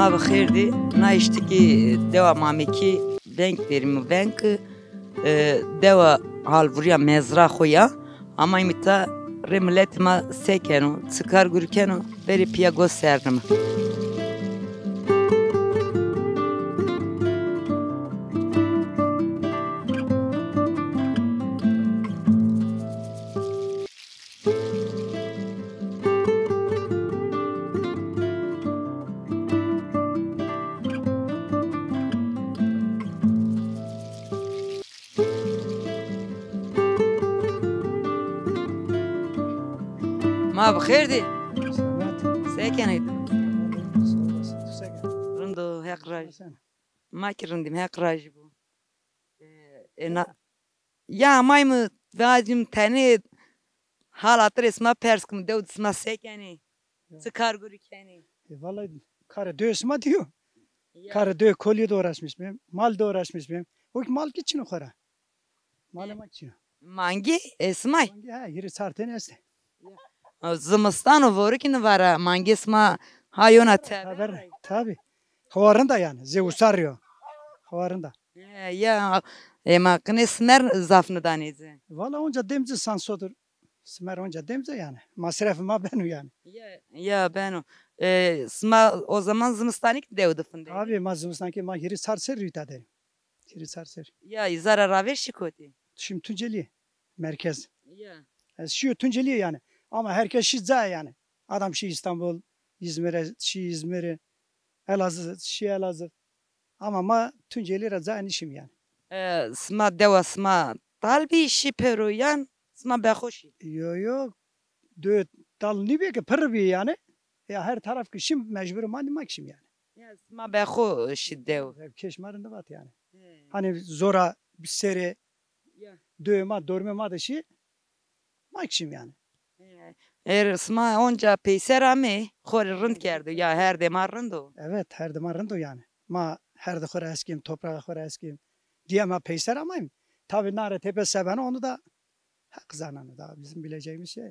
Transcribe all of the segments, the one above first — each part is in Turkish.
ما بخیردی نایشتی دوا مامیکی بنک بریم بنک دوا halburya mezra خویا ama imita remlet ma sekeno çıkar gürkeno beri piya gösterdim. ما بخیردی سکنید رندو هک راج ما کرندیم هک راج bu ya maymu vazim tane halatır esma perskim devd esma sekeni çıkar gürkeni Vallahi karı dövsma diyor. Karı döv kolye de uğraşmış benim. Mal da uğraşmış benim. O ki mal için o kara. Malama için. mangi esmay Hangi ha yeri sarten esti. zımıstan voru ki vara mangi esma hayona Haber tabi. Havarında yani. Zeus arıyor. Havarında. ya ema kne smer zafını danezi Vallahi onca demci sansodur. Smer onca demci yani. Masrafıma benu yani. ya ben o sma o zaman zımıstanik devdi fındı Abi mazlumsan ki ma yeri sarser rüyta derim. Yeri sarser. ya izara raver şikoti Şimdi Tunceli. Merkez. ya Şu Tunceli yani. Ama herkes şizza yani. Adam İstanbul, İzmir'e, İzmir'i, Elazığ, Elazığ. Ama ma Tunceli raza işim yani. sma deva sma talbi şiperu yan sma behoşi Yo. Dö dal ne be ki pır bir yani. Ya her taraf ki şim mecbur manmak şim yani. ya sma behoşi dev Keşmarında bat yani. Hani zora bir seri dövme dormema da şey makşim yani. sma onca peyser ame khori rınd kerdi ya her demar rındu Evet her zaman rındo yani. Ma her de khora eskim toprağa khora eskim. Diye ma peyser amayım. Tabi nare tepe sebeni onu da hak zananı da bizim bileceğimiz şey.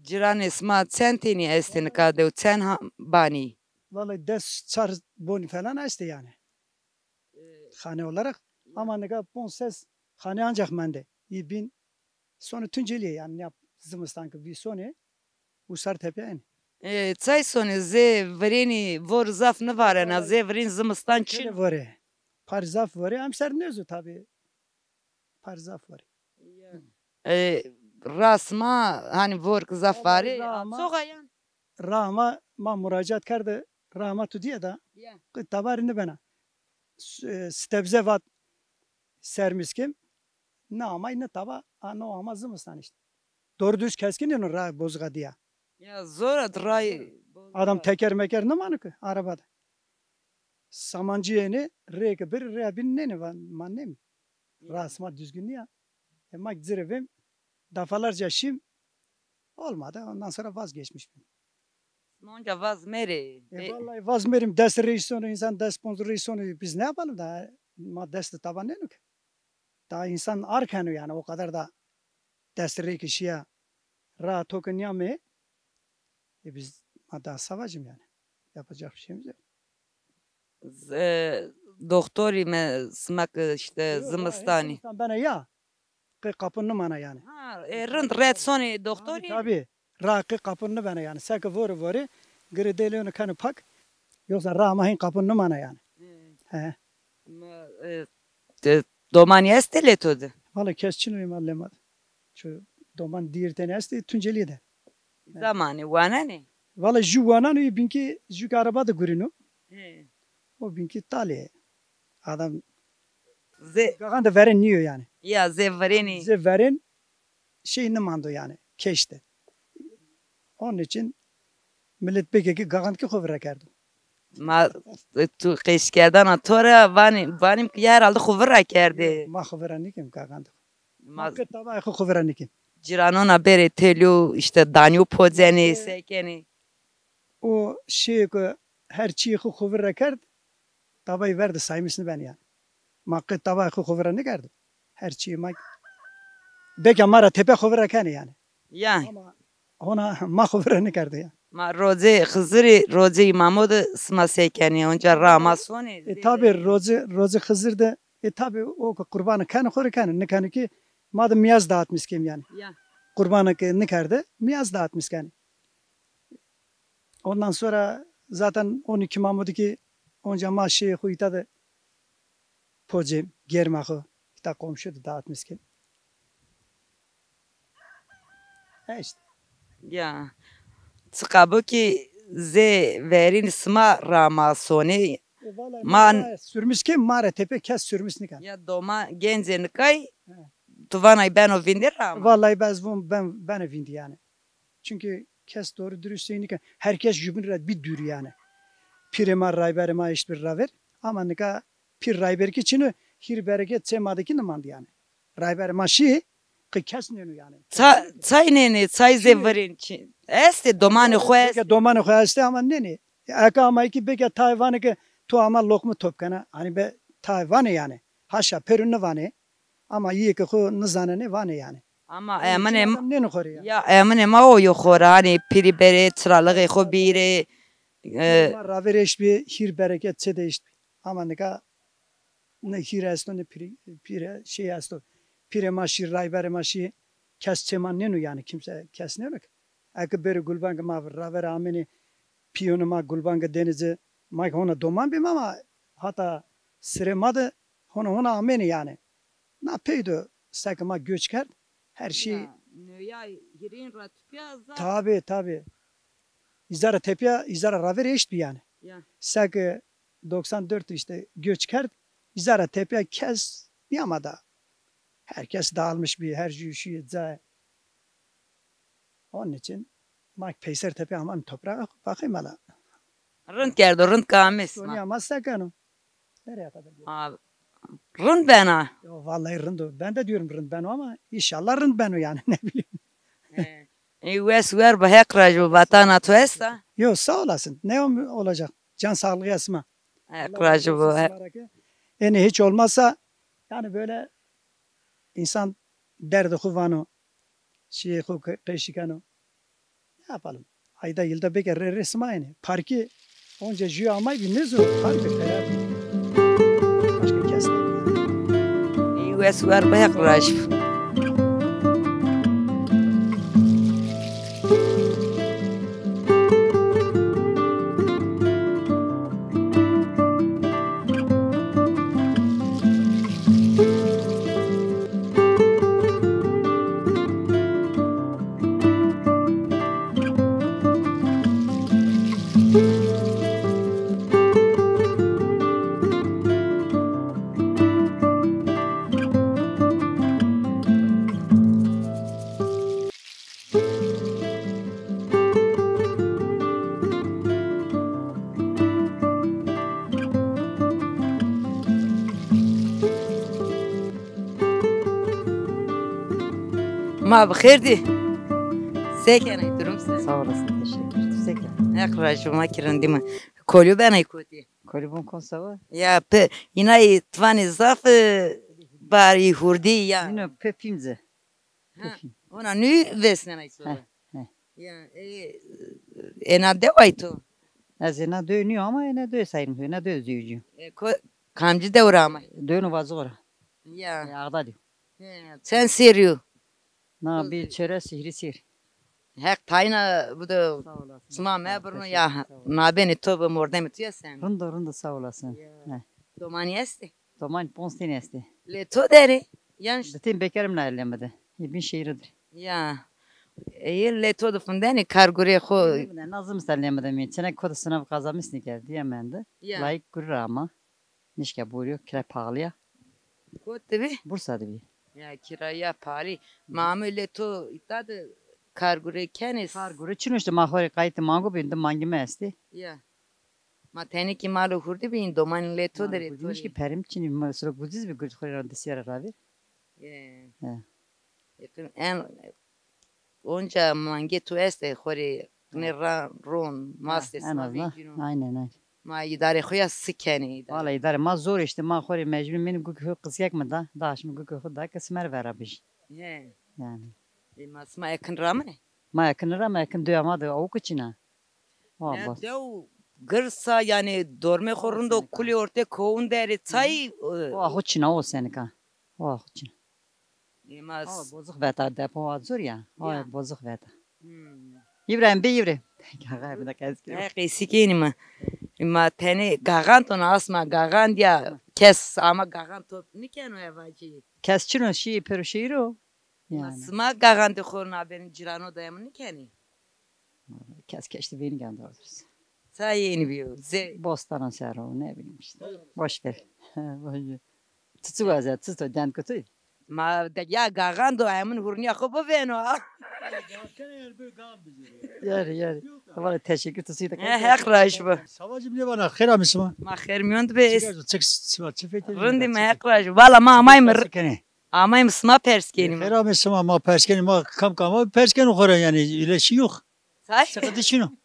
ciran esma centini estini kadev cen bani Vallahi des çar boni falan esti yani. Hane olarak ama ne kadar bon ses hane ancak mende. İyi bin sonu Tunceli'ye yani ne yap zımıstan ki bir sonu Usartepe en. Çay sonu ze vreni vor zaf ne var ana ze vren zımıstan Çile çin vore. Parzaf vore. Amser nezu tabi. Parzaf vore. rasma hani vor zafari Rama- soğayan Rama ma müracaat kardı. Rama tu diye da. Tabarını bana. Stebze vat sermiskim. Ne amay ne taba. Ano ama zımıstan işte. Doğru düz keskin onu ra bozga diye. ya zor adray Adam teker meker ne manı ki arabada. Samancı yeni reke bir re bin ne var man ne mi? Rasma düzgün ya. Mak zirvem defalarca şim olmadı. Ondan sonra vazgeçmişim. Onca vaz meri Vallahi vazmerim dest reisonu insan dest sponsor reisonu biz ne yapalım da ma dest taban ne ki? Daha insan arkanı yani o kadar da dest rei kişiye rahat okun yame. Biz ma daha savacım yani. Yapacak bir şeyimiz yok. doktori me smak işte zımıstani Bana ya. Kapını bana yani. rınd red soni doktori Tabii. Rakı kapını bana yani. Sakı vuru. Grideliğini kanı pak. Yoksa ramahin kapını bana yani. He. domani este letode Vallahi kesçin uyum allemadı. Şu doman dirten esti Tunceli'de de. zamani vanani Vallahi juvanan uyu binki juk araba da gurinu. O binki tali. Adam ze gagan da veren niyor yani. ya ze vreni Bize veren şeyini mando yani. Keşte. Onun için millet peki gagan ki kovra kerdi. ma tu qeşkerdan atora vanim ki herhalde khuvra kerdi Ma kovra nikim gagan da. ma Ma tabağı kovra nikim. ciranona bere telu işte danyu pozeni sekeni O şey ki her şeyi kovra kerdi. Tabağı verdi saymışını ben yani. Ma tabağı kovra ne kerdi. Her şeyi ma Beka mara tepe kovra kani yani. ya Ama ona ma kovra ne kerdi ya. Ma roze Hızırı roze İmamı da sma sekeni onca Ramasoni. Tabi rozi Hızır da tabi o kurbanı kanı koru kanı ne kanı ki madem miyaz dağıtmış kim yani. Ya. Kurbanı ki ne kardı miyaz dağıtmış yani. Ondan sonra zaten 12 Mahmud'u ki onca maaşı huyta da pocem germakı kita komşu da dağıtmış kim. İşte. Ya. Çıkabı ki ze verin sma Ramasoni. Man Sürmüş kim mare tepe kes sürmüş ne kan. ya doma genze kay. Tuvanay ben o vindir Rama. Vallahi ben evindi yani. Çünkü kes doğru dürüst şeyini kan. Herkes jübün bir dür yani. Pirema rayberema iş bir raver. Ama ne ka pir rayber ki çinu hir bereket çemadaki ne mand yani. Rayberema şi ki kes ne yani. Çay nene çay zeverin çi. Este domanı xoes. Domanı xoeste ama ne? Aka ama iki beke Tayvan'ı ki tu ama lokmu topkana. Hani be Tayvan'ı yani. Haşa perünü vane. Ama iyi ki o nizane vane yani. Ama emin ne nukhori ya. Ya emin o yo khora hani piri bere çıralığı xo bire. Raver eş bir hir bereket çe değiş. Ama ne hir asto ne pire şey asto. Pire maşi rayber maşi kes çeman ne nu yani kimse kes ne yok. Akı beri gulbanga ma raver ameni piyonu ma gulbanga denize ma ona doman bim ama hatta sıremadı ona ameni yani. Na peydo sakma göç kert. Her şey ya hirin ratpya za. Tabi. İzara tepya, izara raver eşit bir yani. Ya. Sak 94 işte göç kert. İzara tepya kes yamada. Herkes dağılmış bir her şey za. Onun için mak peyser tepe aman toprağa bakayım hala. Rınt geldi rınt kames. Oynayamaz sakın. Nereye kadar? Rınt bana. Yo, vallahi rındı. Ben de diyorum rınd ben ama inşallah rınd ben o yani ne bileyim. Wes ver bahek raju vatana tu esta. Yo sağ olasın. Ne olacak? Can sağlığı yasma. Raju bu. Yani hiç olmazsa yani böyle insan derdi kuvano şey kışıkanı ne yapalım? Ayda yılda bir kere resim aynı. Parki onca jüye almayı bir ne zor. Parki ferah. Başka kestim. Wes ver bahek raju. Ma bxirdi. Sekene durum sen. Sağ olasın, teşekkür. Seken. Akraju ma kirindi mi? Kolyu ben aykoti. Kolibon konsava. Ya pe inay tvani zaf bari hurdi ya. Yine pepimze. Ona nü vesnen ayso. Heh. Ya ena devayto. Az ena dönüyor ama ena dö sayın. Ena dö züyücü. Kamcı devrama. Dönü vazora. Ya. Yağda diyor. Sen seriyor. Na bir çere sihri sihir. Hek tayna bu da Sağ olasın. sma mebrunu ya. Na beni tobe morde mi tuya sen. Rında sağ olasın. Heh. Domani esti. Zaman ponsten esti. Le to deri. Yanlış. Zaten bekarım ne ellemedi. Bir şehirdir. Ya. Le to da fundani kargure xo. Nazım sellemedi mi? Çene kodu sınav kazanmış ne geldi yemendi. Ya. Layık gurur ama. Nişke buyuruyor. Kira pahalıya. Ko tabi. Bursa'da bir. Ya kiraya pari. Mamule to itadı kargure kenis. Guru için işte mahore kayıtı mango bindi mangime esti. Ya. Ma teni ki malu hurdi bin doman le to deri. Gudmuş ki perim çini mesela gudiz bir gud koyar desiyara ravi. Ya. Yakın en onca mangi tu este xori ne ron maste En azından. Aynen. Ma idare xoya sikeni. Valla idare ma zor işte ma xori mecbur benim gukü kısyak mı da daha şimdi gukü da kısmer verabiş. Yani. Ma sma yakın ramne. Ma yakın ra ma yakın duyamadı o kuçina. Ha bas. dev gırsa yani dorme korunda kuli orta kovun deri çay. Ha hoçina o senika. Ha hoçina. Ha Yemez. bozuk veta depo azur ya. Ha Ya. bozuk veta. Hmm. İbrahim bir İbrahim. Gaga bir dakika eski. Qesikeni mi? Ma tane gagan to asma gagan dia kes ama gagan to ne keno evaci. Kesçino şi peruşiro. Yani. Sma gagan de korna benim cirano dayamın ne keni. Kes keşti beni gönderdiniz. Sayeni biyo. Bostana sero ne bileyim işte. Boş ver. Boş ver. Tutu azat tutu den kötü. Ma de ya gagan do ayamın hurniya khobo beno. Yer. Valla teşekkür tutu da. Hekraş bu. Savacım ne bana? Khera mısın? Ma khermiyon be. Çık sıva çıfete. Rundi ma hekraş. Valla ma amaymır. Kene. Amaym sma perskeni mi? Khera mısın ama perskeni ma kam persken okura yani öyle şey yok. Say. Sıkıntı şunu.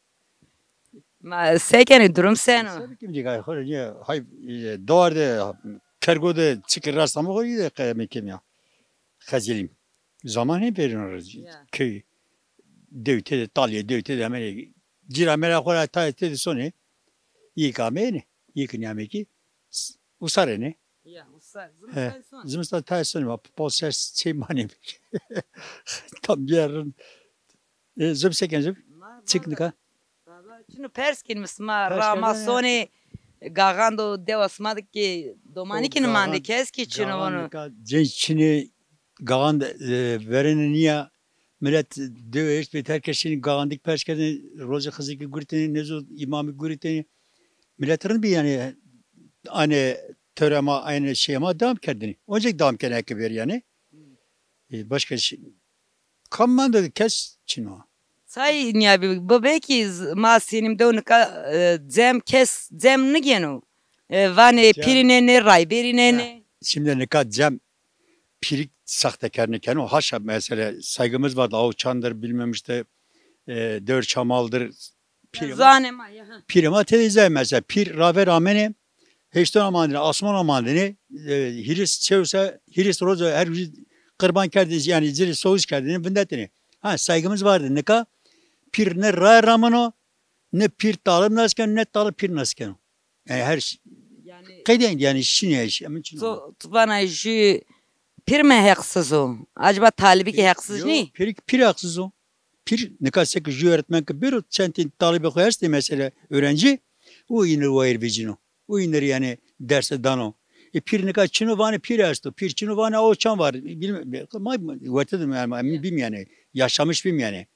Ma sekeni durum seno. Sen kim diye khora ya hay doğarda kergode çıkır rastama koyu da kıyame kim ya. Khazilim. Zaman hep veriyoruz. Köy. Devte Talya devte hemen ciramela khora ta sonu. Yıkamene. Yıkıname ki usarene. Ya usar. Zımsta taysın var. Poses şey mani. Tam yarın. Zımseken zım. Çıktık. Çünkü perskin misma Perskin Ramasoni gagando devasmadık ki domanikini mande keski çünkü onu. Gençini gagan vereni niye millet dövüş ve herkesin gagandik perskenin roza kızıki guriteni nezo imamı guriteni milletlerin bir yani hani törema aynı şeyma devam kendini. Olacak devam kendine ver yani. Başka şey. Kamman da kes çino. Say niye bir babeki masenim de onu zem ne genu. Vane pirine ne ray berine ne. Şimdi ne kadar cem pirik sahtekarını kendi o haşa mesela saygımız var. O çandır bilmem işte dört çamaldır. Zanema ya. Pirima teyze mesela pir rave ramene heşton amandine asman amandine hiris çevse hiris roza her kurban kerdiniz yani zili soğuz kerdini bindetini. Ha saygımız vardı ne ka pir ne ra ramano ne pir talım nasken ne talım pir nasken. Yani her şey. Yani Kayden yani şine bana şu pirme haksız o. Acaba talibi ki haksız ne? Pir haksız o. Pir ne kadar sekiz öğretmen ki bir sentin talibi koyarsın mesela öğrenci o inir o erbicino. O inir yani derse dano. Pir ne kadar çino vane pir astı. Pir çino vane o çan var. Bilmem. Vatedim yani bilmem yani. Yaşamış bilmem yani.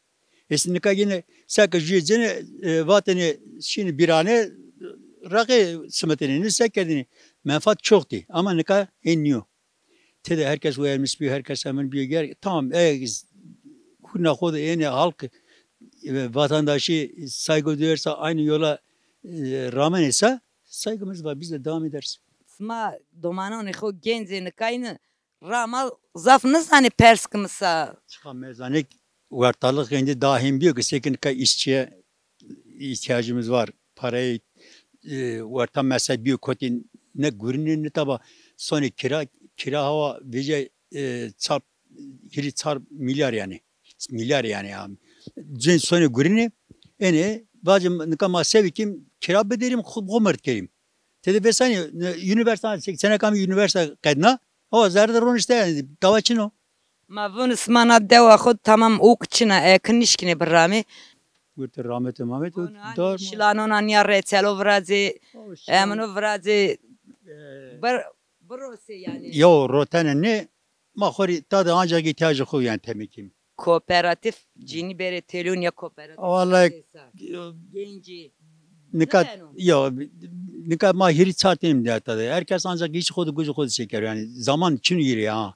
Ne kadar yine sekiz yüzene vateni şimdi birane rakı sımetini sekedini menfaat çoktu ama ne kadar eniyor. Tede herkes uyarmış bir herkes hemen bir yer tamam kuna kodu yani halk vatandaşı saygı duyarsa aynı yola rağmen ise saygımız var biz de devam ederiz. Sma domana ne ko genzeni kayını rama zafınız hani perskımsa. Çıkan mezanek ortalık kendi dahim diyor ki sekin işçiye ihtiyacımız var. Parayı orta mesela bir kotin ne görünür ne taba sonra kira hava vece çarp hiri çarp milyar yani. Milyar yani abi. Cin sonra görünür ene bacım nikama sevikim kira bederim kumart kerim. Dedi besani üniversite sene kam üniversite kadına o zardır onu işte yani davaçın o. Ma bunu smana deva khod tamam ukçina eknişkine brami. Gurte rahmet Mehmet Doğru. Şilanon anya reçelo vrazi emno vrazi burası yani. Yo rotanen ne mahori tadı ancak ihtiyacı koy yani temekim. Kooperatif cini bere telunya kooperatif. Vallahi genci. nikat yo nikat mahiri çartayım diye tadı. Herkes ancak hiç kodu gücü kodu çeker yani zaman için yeri ya.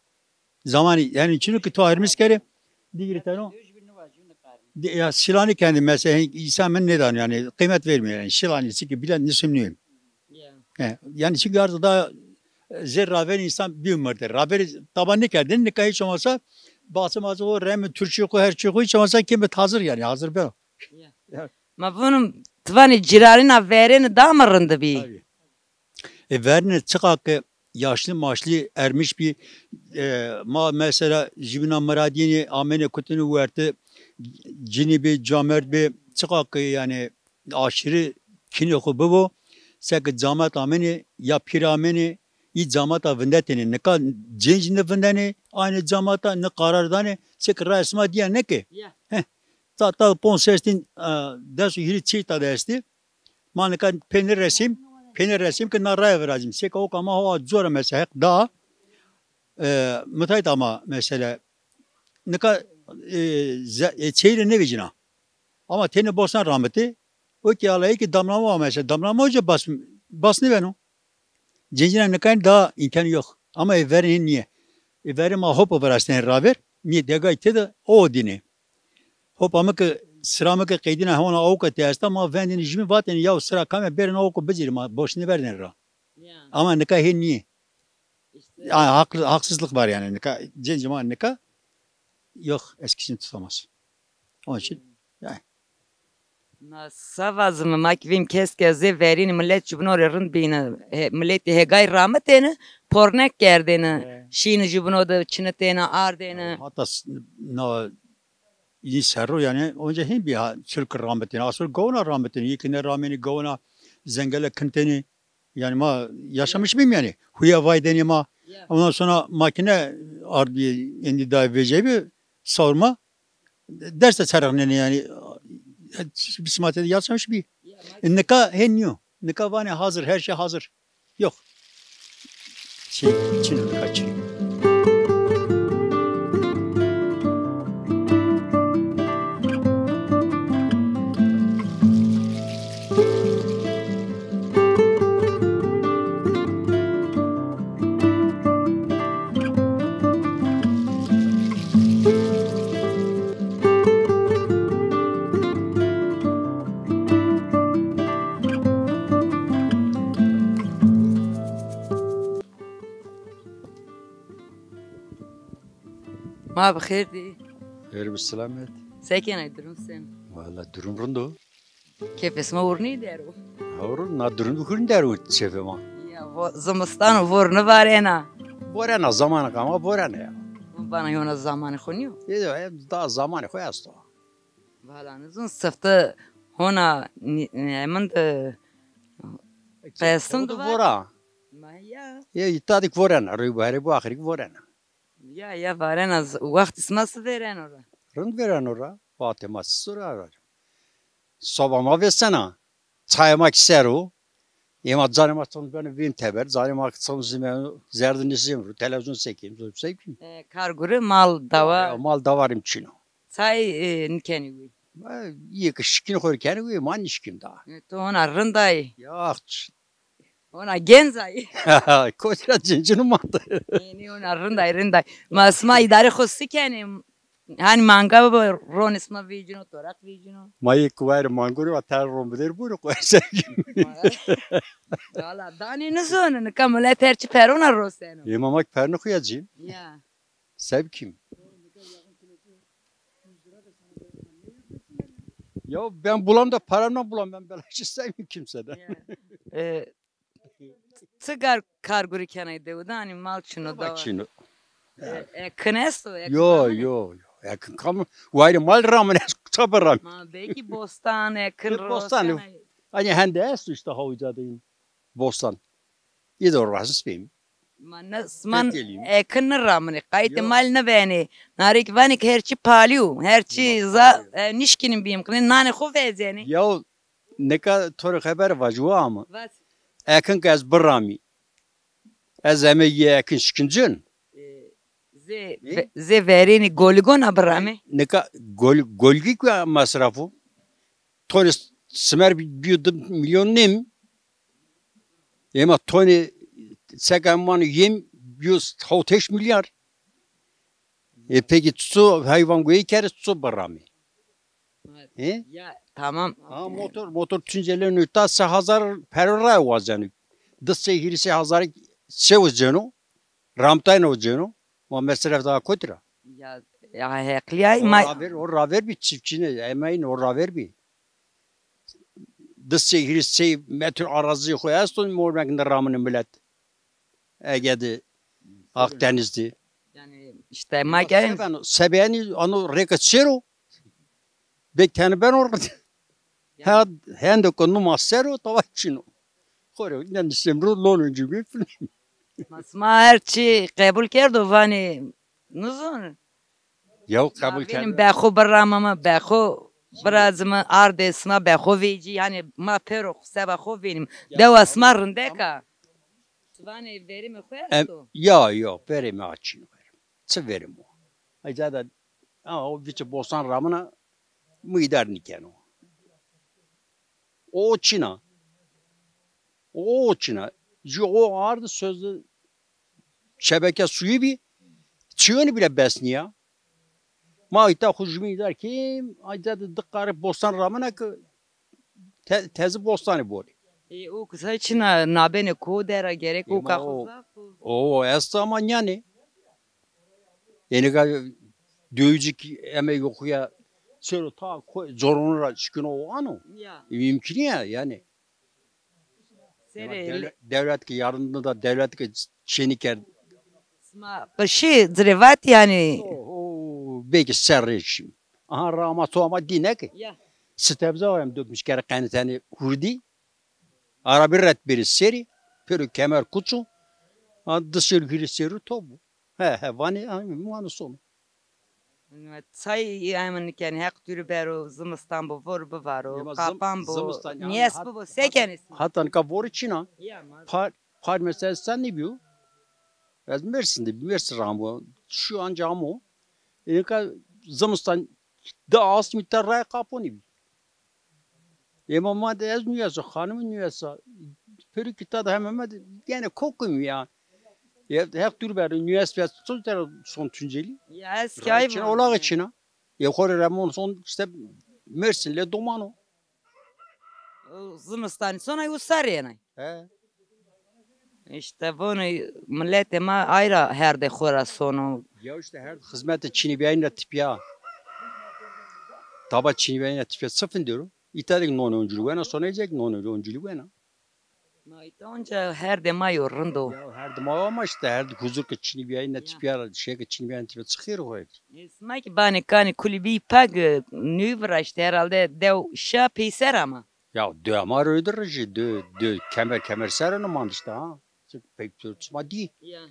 Zaman yani çünkü tuarimiz kere digri tano. Ya Şilani kendi mesela insan ben neden yani kıymet vermiyor yani Şilani çünkü bilen nisimliyim. Yani çünkü artık daha zerraver insan bir ömürdür. Raver taban ne kendin ne hiç olmazsa bazı o remi Türkçe koy her şey koy hiç olmazsa kimet hazır yani hazır ben. Ma bunun tvani cirarina vereni damarında bir. Verene çıkak yaşlı maaşlı ermiş bir mesela Jibina Maradini amene kutunu verdi cini bir camer bir çıkak yani aşırı kini oku bu. Sek camat ameni ya pir ameni iyi camata vindetini ne kadar cincinde vindeni aynı camata ne karardani sek resma diye ne ki? Ta pon sestin dersu hiri çita dersti. Manaka peynir resim ki naraya veracım. Sek o ama o zor mesela da müteahhit ama mesela ne kadar çeyre ne vicina. Ama teni Bosna rahmeti o ki alayı ki damlama mesela damlama hoca basını ben o. Cincine ne kadar daha imkanı yok. Ama verin niye? Verin ma hopa verasın raver. Niye degayte de o dini. Hopa mı ki sıramı ki kaydına hona avukat yasta ama vendin jimi vaten ya sıra kame berin avukat becerim boşunu verdin ra. Ama ne kadar niye? Haksızlık var yani. Cincime ne kadar yok eskisini tutamaz. Onun için Savazım makvim keskeze verin millet jubno rın bina millet hegay rahmetene pornek gerdene şiini jubno da çinetene ardene hatta na iyi serro yani önce hem bir çılk rahmetine asıl govna rahmetine yekine rahmeni govna zengele kenteni yani ma yaşamış mıyım yani huya vaydeni ma ondan sonra makine ardi indi da vecebi sorma derse sarıgneni yani bismatede yaşamış bir. Nika henyo. Nika vane hazır. Her şey hazır. Yok. Çin kaçırıyor. ma bixir di. Hayır selamet. Sekin ay durum sen. Valla durum rundu. Kef esma urni deru. Havru na durum dukurun deru çefema. Ya zimistan vurnu var ena. Borana zamanı ama borana ya. Bana yona zamanı xuniyo. Yedo daha zamanı koyas da. Valla nizun sıftı hona emin de pestim de var. Bora. Ma ya. Ya itadik borana. Ribu ahrik borana. Ya var ena vakt isması veren ora. Rund veren ora. Fatıma sura. Sobama vesena. Çaymak seru. Yema canıma son beni vim teber. Canıma son zimenu zerdini zimru. Televizyon sekeyim. Zor sekeyim. Karguru mal dava. Mal davarım çino. Çay nikeni vi. İyi ki şikin koyarken vi man işkim daha. To ona rınday. Ya Ona genzay. koyra cincini madı. Yani ona rınday. Masma idare khosi keni. Hani manga ron isma vicino torak vicino. Mayı kuvayr manguru ve ter rombidir bunu koyarsak. Valla dani nizun. Kamule terçi perona roseno. Yemamak perni koyacağım. Ya. Sevkim. Ya ben bulam da paramla bulam ben belaşı sevmeyeyim kimseden. Tsigar karguri kenay devda hani mal çino da. Bak şimdi. Knesto. Yo. Yakın kam. Vayri mal ramın tabi ram. Ma belki bostan yakın Bostan. Hani hende es işte havuca deyin. Bostan. İyi doğru vasıs benim. Man yakın ramını kayıt mal ne beni. Narik vanik herçi paliu. Herçi za nişkinin biyim kılın. Nane xo vezeni. Ya ne kadar toru haber var ju ama. Yakın kez bırrami. Ez emeği yakın şikincin. Ze verini goligon abrami. Ne kadar golgik ve masrafı. Toni smer bir milyon nem. Ama toni sekammanı yem 100 milyar. Peki su hayvan goyu kere su bırrami. Ya tamam. Ha motor tüncelerin ütası hazar perora vazcanı. Dışse hirisi hazar şey vazcanı. Ramtayın vazcanı. Ama mesref daha kötüra. Ya hekliyay ma. O raver bir çiftçine emeğin o raver bir. Dışse hirisi metr arazi koyarsın mormakında ramını millet. Ege'de Akdeniz'de. Yani işte ma gelin. Sebeni onu rekaçero. Bekteni ben orada. Hende konu masero tavaçino. Kore yani semru lonuncu bir film. Masma herçi kabul kerdo vani nuzun. Ya kabul Benim kerdi. bexu beramama bexu birazımı ardesma bexu veci yani ma pero seba xo benim. Dewa smarın deka. Vani verimi koyasto. Ya verimi açın verim. Çı verim o. Ay zaten o viçe bosan ramına mıydar niken o. O Çin'a. O Çin'a. O ardı sözlü şebeke suyu bir çığını bile besniyor. Ma ita hujmi der ki ay zaten dıkkarı bosan ramına ki tezi bostanı bu. O kısa çina nabene ko dera gerek o Ama kahuza. O esta yani. Yani dövücük emeği yok ya. Söyle ta zorunlu çıkın o anı. Ya. Mümkün ya yani. Sere Devlet ki yarında da devlet ki çeniker. sma başı zrevat yani. Belki serreşim. Aha rama soğama dine ki. Ya. Stebze oyam dökmüş kere kaynatani hurdi. Arabi ret biri seri. Pürü kemer kuçu. Dışarı giri seri topu. Vani sonu. Say yani ken hak türü bero zımıstan bu vur bu var o Yema kapan bu zımıstan yani niyes bu sekenis. Hatan ka boru çina. Ya ma. Par mesela sen ne biliyor? Az Mersin'de bir Mersin ramı. Şu an camı. Yani ka zımıstan da as mitar ray kaponi bi. Yema madde az nüyası hanımın nüyası. Peri kita da hemen yani kokum ya. Ya hep tür beri nüyası ve son tünceli. Ya eski ay Çin olağı Çin'a. Ya kore ramon son işte Mersin'le Domano. Zımıstan sonra yusar yani. He. İşte bunu millete ma ayra herde khora sonu. Ya işte her hizmette Çin'i beğenle tip ya. Taba Çin'i beğenle tip ya sıfır diyorum. İtalya'nın non oyunculuğu bana sonra yiyecek non oyunculuğu bana. Ma itonca herde ma yorrando. Ya her dema ama işte her huzur ki Çin'i beğenle tip ya şey ki Çin'i beğenle tip ya çıkıyor o ev. İsma ki bani kani kulübi pag nüvra işte herhalde dev şa peyser ama. Ya dö ama öldürücü dö kemer serene man işte ha. Pek tutma değil. Ya.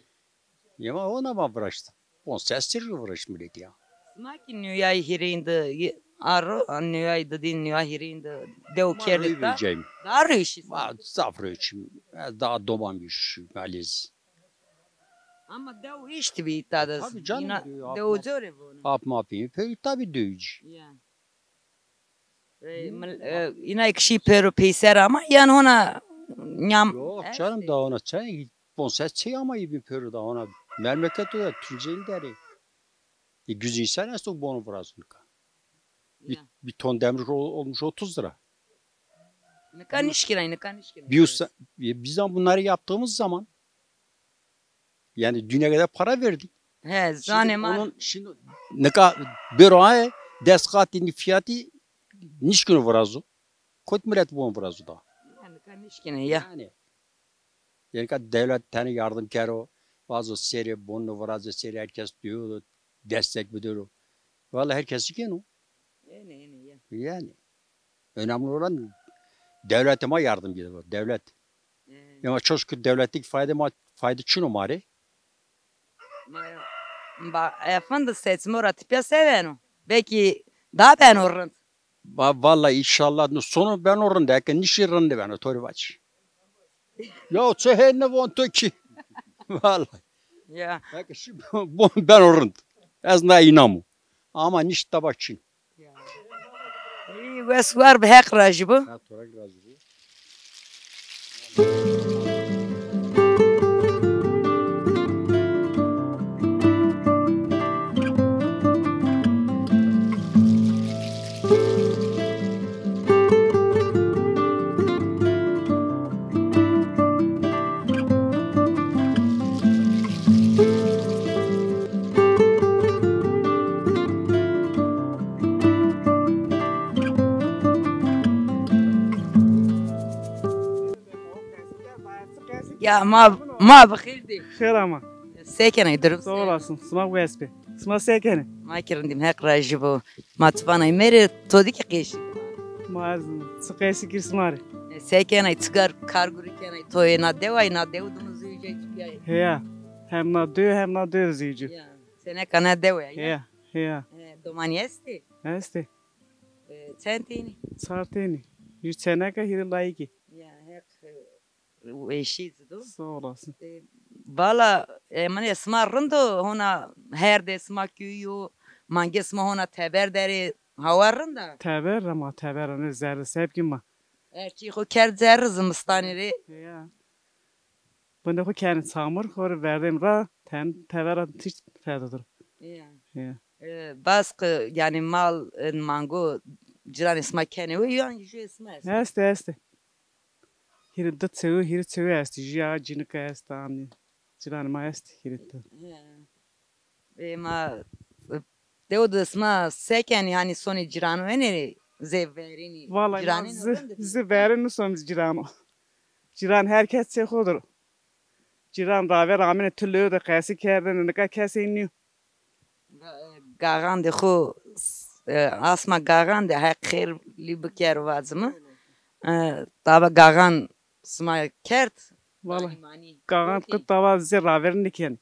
Ya ama ona mı uğraştı? On sestir uğraş millet ya. İsma ki nüyay hirinde arro nüyay dedin nüyay hirinde dev kerlikta. Vereceğim. Darı işi. Zafra için daha domamış maliz. Ama dev işti bir tadı. Tabii canım, Dev zor bunu. Yapayım. Peki tabii dövücü. Ya. Yine kişi pero peyser ama yani ona nyam. Yok canım da ona sen bonses şey ama iyi bir pörü da ona memleket o da Tunceli deri. Güzel insan nasıl bunu burasını ka. Bir ton demir olmuş 30 lira. Ne kan işkira. Bizden bunları yaptığımız zaman yani dünya kadar para verdik. He zanema. Onun şimdi ne kadar bir ay deskatinin fiyatı niş günü vurazu. Kot millet bunu vurazu da. Yani kan işkine ya. Yani devlet tane yardımkar o. Bazı seri bunu vurazu seri herkes diyor destek veriyor. Vallahi herkes için o. Yani önemli olan devletime yardım ediyor. Devlet. Ama çok şükür devletlik fayda çün umari. Ba efendim seçmora tipya seveno. Belki daha ben orrun. Vallahi inşallah sonu ben orrun da ki nişirrın da ben otori baş. Ya çehenne vonto ki. Vallahi. Ya. Belki şimdi ben orrun. Az na inamu. Ama niş tabaçın. İyi vesvar behek rajibu. Ha torak razı. Ya ma bakildi. خير ama. Sekene durum. Sağ olasın. Sımak vespi. Sımak sekene. Ma kirindim hek rajibu. Matfana meri todik keş. Mas sıkayısı kirsmari. Sekenay tıgar kargurikenay toyena devay na devdumuz yüce çıkıyor. Heya. Hem na dö hem na dö ziyci. Ya sene kana devay. Heya. Heya. Domani esti. Este. Sentini. Sarteni. Yüz seneka hiri layıki. Ya hep eşiz do. Sağ olasın. Valla man esmarrındo hona her de smakıyor. Mangesma hona teber deri havarrında. Teber ama teber anı zerre sevgim ma. Erçi ko ker zerrizmistaniri. Heya. Bunda ko kendi samur kor verdim ra ten teber an hiç fedadır. Ya. Heya. Baskı yani mal mango ciran isma kene o yan şu isma. Este. Hiri dıt sevi hiri sevi este. Jia cinika este amni. Ciran ma este hiri dıt. Ma Deoda isma seken yani soni cirano eneri zevverini. Vallahi Ciranin verin somuz cirano. Ciran herkes sehodur. Ciran daver amine tülü de kaysi kerden ne ka kesiniyor. Gagan de xo asma gagan de hakir li beker vazmı. Taba gagan sma kert. Vallahi kagan kıt tava zira verin diken.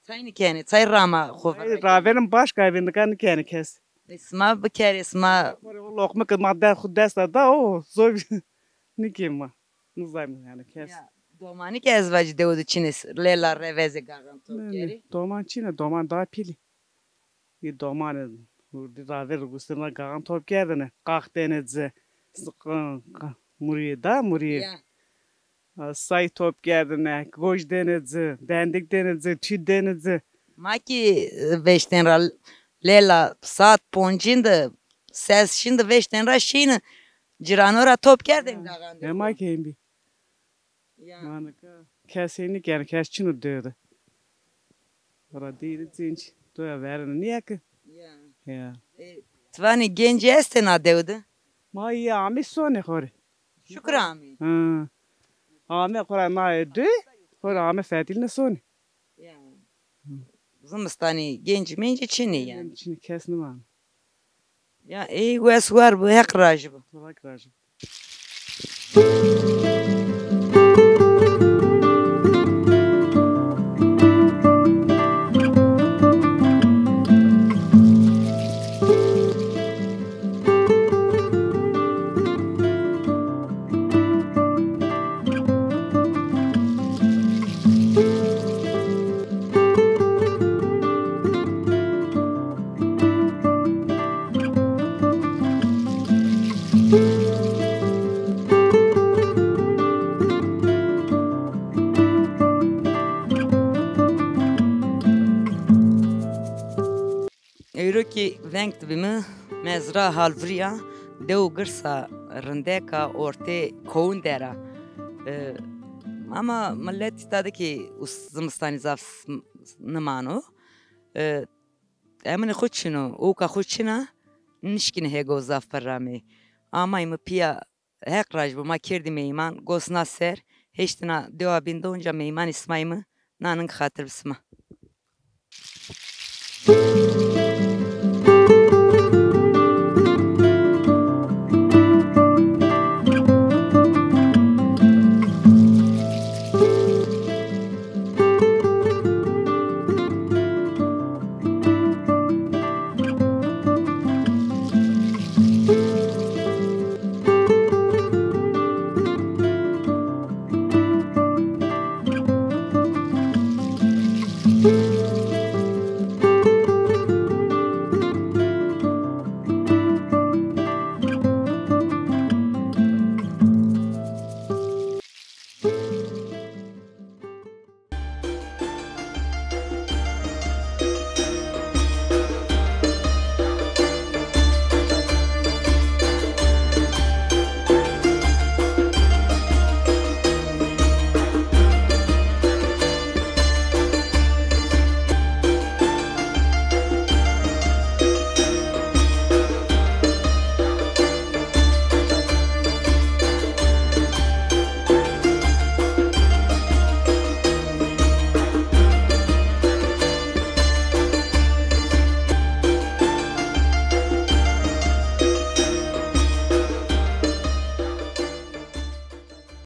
Sayni kene say rama xo. Raverin baş kaybını kan kene kes. İsma beker isma Lokma kıt madde xudesta da o zor nikim ma. Nuzayım yani kes. domani ke ezvacı deodu çinis lela reveze gagan tokeri. Doman çine doman daha pili. Bir doman raver gustuna kagan top geldi kalk denedze. Muriye da muriye. Say top geldi goj denedze. Dendik denedze. Tü denedze. Maki veşten ra lela saat poncinde ses şimdi veşten ra şini ciranora top geldi gagan. Ne makeyim bir. Manaka kesini yani kes çinu dödü. Ora değil zinç. Doya verin niye ki? Ya. Tvani genci estena deodu. Ma iyi ami sone kore. Şükrami. Ha. Ami kore na ödü. Kore ami fedil ne sone. Zımstani genci menci çini yani. Çini kes ne man. Ya iyi wes var bu hek rajbu. Bak rajım. Eyroki venkt bimi mezra halvriya dev gırsa rındeka orte koğun dera. Ama millet istadı ki zımstani zaf nımano. Emine khuçino, uka khuçina nişkin hego zaf parrami. Ama imi pia hek rajbu ma kirdi meyman gosna ser. Heştina deva bindonca meyman ismayımı nanın khatır bisma.